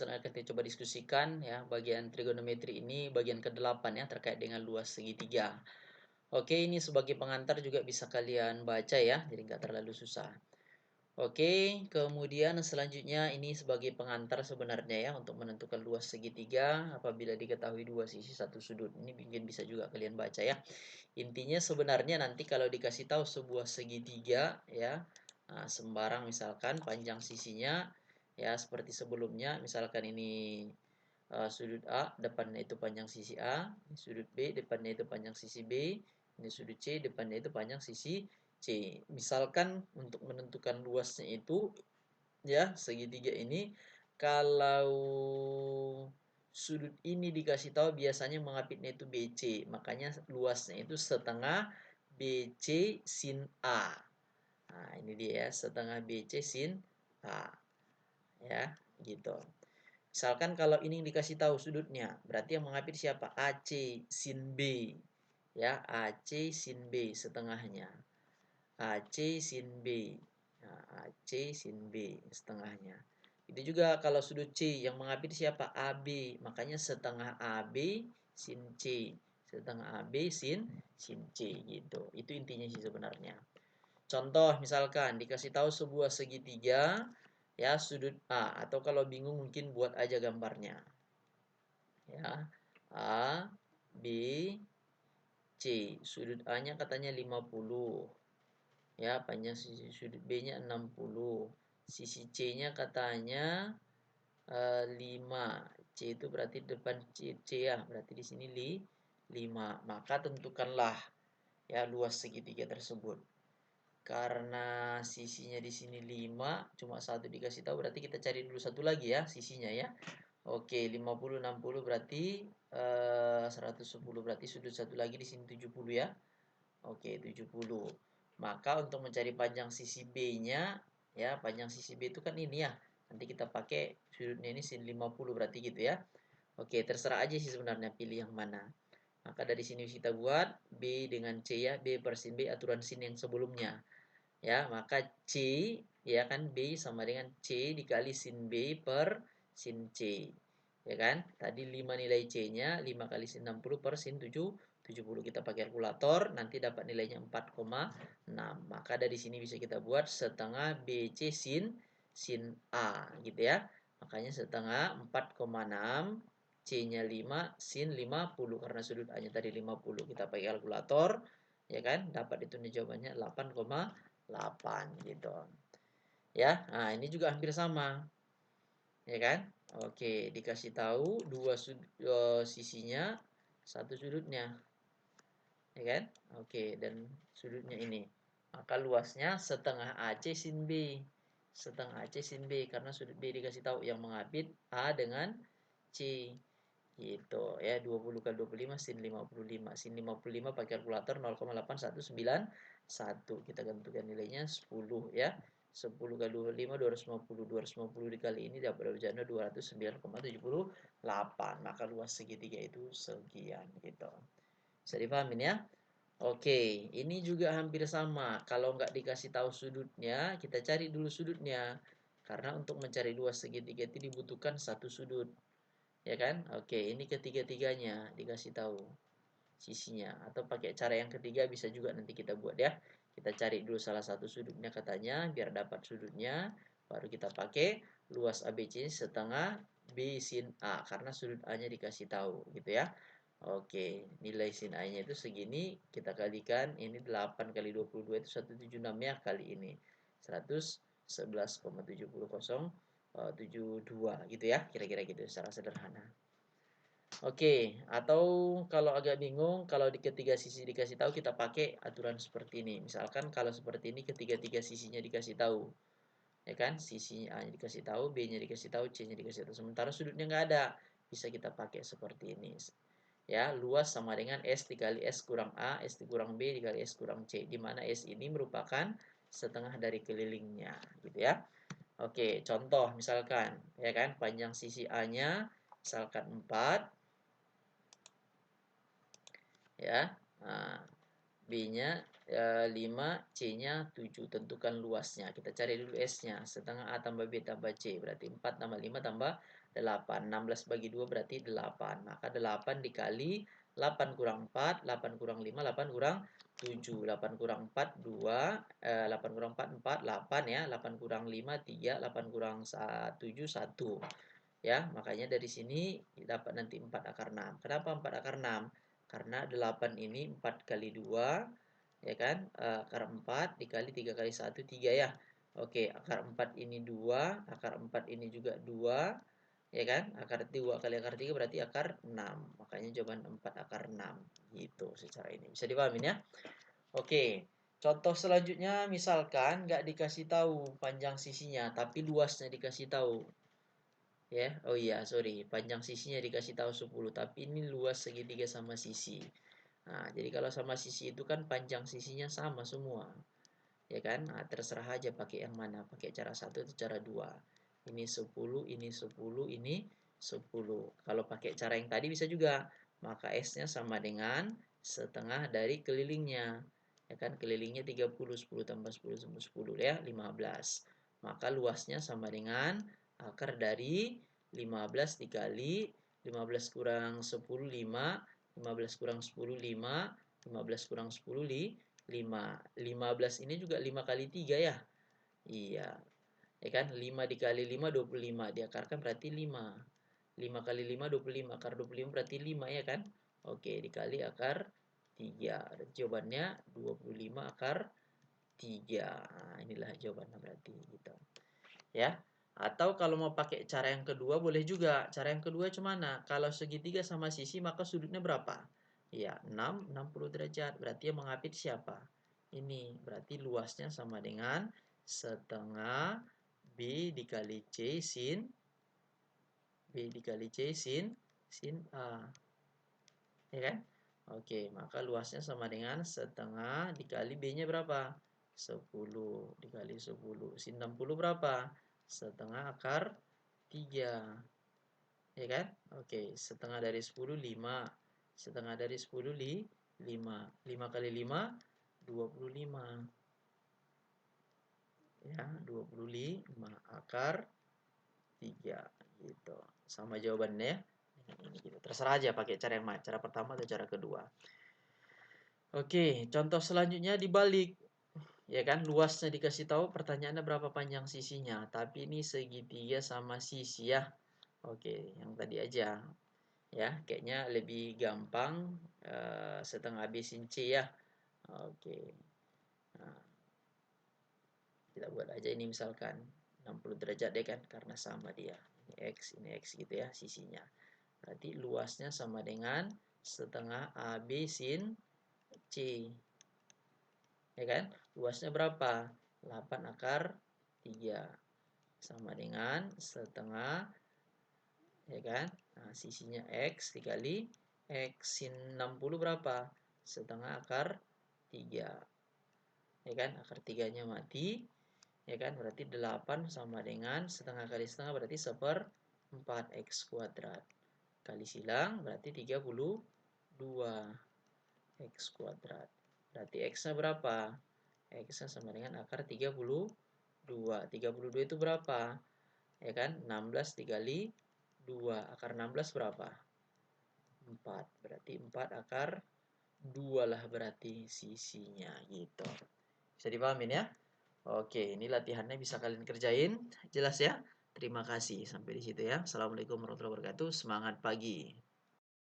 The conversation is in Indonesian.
Akan kita coba diskusikan ya bagian trigonometri ini bagian ke-8 ya terkait dengan luas segitiga. Oke, ini sebagai pengantar juga bisa kalian baca ya, jadi nggak terlalu susah. Oke, kemudian selanjutnya ini sebagai pengantar sebenarnya ya untuk menentukan luas segitiga apabila diketahui dua sisi satu sudut. Ini mungkin bisa juga kalian baca ya. Intinya sebenarnya nanti kalau dikasih tahu sebuah segitiga ya, sembarang misalkan panjang sisinya ya seperti sebelumnya, misalkan ini sudut A, depannya itu panjang sisi A, sudut B, depannya itu panjang sisi B, ini sudut C, depannya itu panjang sisi C. Misalkan untuk menentukan luasnya itu ya segitiga ini, kalau sudut ini dikasih tahu biasanya mengapitnya itu BC, makanya luasnya itu setengah BC sin A. Nah, ini dia ya, setengah BC sin A. Ya, gitu. Misalkan kalau ini dikasih tahu sudutnya, berarti yang mengapit siapa? AC sin B. Ya, AC sin B setengahnya. AC sin B. Nah, AC sin B setengahnya. Itu juga kalau sudut C yang mengapit siapa? AB. Makanya setengah AB sin C. Setengah AB sin C gitu. Itu intinya sih sebenarnya. Contoh misalkan dikasih tahu sebuah segitiga ya sudut A, atau kalau bingung mungkin buat aja gambarnya. Ya. A, B, C. Sudut A-nya katanya 50. Ya, panjang sisi sudut B-nya 60. Sisi C-nya katanya 5. C itu berarti depan C ya, berarti di sini 5. Maka tentukanlah ya luas segitiga tersebut. Karena sisinya di sini 5, cuma satu dikasih tahu, berarti kita cari dulu satu lagi ya sisinya ya. Oke, 50 60 berarti 110, berarti sudut satu lagi di sini 70 ya. Oke, 70. Maka untuk mencari panjang sisi B-nya ya, panjang sisi B itu kan ini ya. Nanti kita pakai sudutnya ini sin 50 berarti gitu ya. Oke, terserah aja sih sebenarnya pilih yang mana. Maka dari sini kita buat B dengan C ya, B per sin B aturan sin yang sebelumnya. Ya, maka C ya kan B sama dengan C dikali sin B per sin C. Ya kan? Tadi 5 nilai C-nya, 5 kali sin 60 per sin 70. Kita pakai kalkulator, nanti dapat nilainya 4,6. Maka dari sini bisa kita buat setengah BC sin A gitu ya. Makanya setengah 4,6, C-nya 5, sin 50 karena sudut A-nya tadi 50. Kita pakai kalkulator, ya kan? Dapat itu nih jawabannya 8,8 gitu. Ya, nah ini juga hampir sama. Ya kan? Oke, dikasih tahu sisinya, satu sudutnya. Ya kan? Oke, dan sudutnya ini. Maka luasnya setengah AC sin B. Setengah AC sin B karena sudut B dikasih tahu yang mengapit A dengan C. Gitu ya, 20 kali 25 sin 55. Sin 55 pakai kalkulator 0,8191. Kita tentukan nilainya 10 ya. 10 kali 25 250. 250 dikali ini dapat jawabannya 209,78. Maka luas segitiga itu sekian gitu. Bisa dipahamin ya? Oke, ini juga hampir sama. Kalau nggak dikasih tahu sudutnya, kita cari dulu sudutnya. Karena untuk mencari luas segitiga itu dibutuhkan satu sudut. Ya kan? Oke, ini ketiga-tiganya dikasih tahu sisinya. Atau pakai cara yang ketiga bisa juga nanti kita buat ya. Kita cari dulu salah satu sudutnya katanya, biar dapat sudutnya. Baru kita pakai luas ABC setengah B sin A. Karena sudut A-nya dikasih tahu gitu ya. Oke, nilai sin A-nya itu segini, kita kalikan, ini 8 kali 22 itu 176 ya, kali ini 111,7072 gitu ya, kira-kira gitu secara sederhana. Oke, atau kalau agak bingung, kalau di ketiga sisi dikasih tahu, kita pakai aturan seperti ini. Misalkan kalau seperti ini, ketiga-tiga sisinya dikasih tahu. Ya kan, sisi A-nya dikasih tahu, B-nya dikasih tahu, C-nya dikasih tahu. Sementara sudutnya nggak ada, bisa kita pakai seperti ini. Ya, luas sama dengan S dikali S kurang A, S dikurang B dikali S kurang C, di mana S ini merupakan setengah dari kelilingnya gitu ya. Oke, contoh misalkan ya kan, panjang sisi A-nya misalkan 4 ya. Nah, B-nya 5, C-nya 7. Tentukan luasnya. Kita cari dulu S-nya. Setengah A tambah B tambah C. Berarti 4 tambah 5 tambah 8. 16 bagi 2 berarti 8. Maka 8 dikali 8 kurang 4, 8 kurang 5, 8 kurang 7. 8 kurang 4, 2. 8 kurang 4, 4. 8 ya. 8 kurang 5, 3. 8 kurang 7, 1. Ya, makanya dari sini dapat nanti 4 akar 6. Kenapa 4 akar 6? Karena 8 ini 4 kali 2, ya kan? Akar 4 dikali 3 kali 1, 3 ya. Oke, akar 4 ini 2, akar 4 ini juga 2, ya kan? Akar 2 kali akar 3 berarti akar 6. Makanya jawaban 4 akar 6. Gitu secara ini. Bisa dipahamin ya? Oke. Contoh selanjutnya misalkan nggak dikasih tahu panjang sisinya, tapi luasnya dikasih tahu. Ya, oh iya, sorry. Panjang sisinya dikasih tahu 10, tapi ini luas segitiga sama sisi. Nah, jadi kalau sama sisi itu kan panjang sisinya sama semua. Ya kan? Nah, terserah aja pakai yang mana, pakai cara satu atau cara dua. Ini 10, ini 10, ini 10. Kalau pakai cara yang tadi bisa juga. Maka S-nya sama dengan setengah dari kelilingnya. Ya kan? Kelilingnya 30, 10 tambah 10 tambah 10 ya, 15. Maka luasnya sama dengan akar dari 15 dikali 15 kurang 10, 5. 15 kurang 10, 5. 15 kurang 10, 5. 15 ini juga 5 kali 3 ya. Iya. Ya kan? 5 dikali 5, 25. Diakarkan berarti 5. 5 kali 5, 25. Akar 25 berarti 5 ya kan? Oke, dikali akar 3. Jawabannya 25 akar 3. Nah, inilah jawabannya berarti gitu. Ya. Atau kalau mau pakai cara yang kedua boleh juga. Cara yang kedua cuma kalau segitiga sama sisi maka sudutnya berapa? Ya, 6, 60 derajat. Berarti yang mengapit siapa? Ini. Berarti luasnya sama dengan setengah B dikali C sin A. Ya kan? Oke, maka luasnya sama dengan setengah dikali B-nya berapa? 10 dikali 10. Sin 60 berapa? Setengah akar 3. Ya kan? Oke, setengah dari 10, 5. Setengah dari 10, 5. 5 kali 5, 25. Ya, 25 akar 3. Gitu. Sama jawabannya ya. Ini gitu. Terserah aja pakai cara yang mana. Cara pertama atau cara kedua. Oke, contoh selanjutnya dibalik. Ya kan, luasnya dikasih tahu, pertanyaannya berapa panjang sisinya. Tapi ini segitiga sama sisi ya. Oke, yang tadi aja. Ya, kayaknya lebih gampang setengah B sin C ya. Oke. Nah, kita buat aja ini misalkan 60 derajat deh kan, karena sama dia. Ini X gitu ya sisinya. Berarti luasnya sama dengan setengah AB sin C. Ya kan? Luasnya berapa? 8 akar 3. Sama dengan setengah, ya kan? Nah, sisinya X dikali X sin 60 berapa? Setengah akar 3. Ya kan? Akar 3-nya mati. Ya kan? Berarti 8 sama dengan setengah kali setengah berarti 1/4 X kuadrat. Kali silang berarti 32 X kuadrat. Berarti X-nya berapa? X-nya sama dengan akar 32. 32 itu berapa? Ya kan? 16 dikali 2. Akar 16 berapa? 4. Berarti 4 akar 2 lah berarti sisinya gitu. Bisa dipahamin ya? Oke, ini latihannya bisa kalian kerjain. Jelas ya? Terima kasih. Sampai di situ ya. Assalamualaikum warahmatullahi wabarakatuh. Semangat pagi.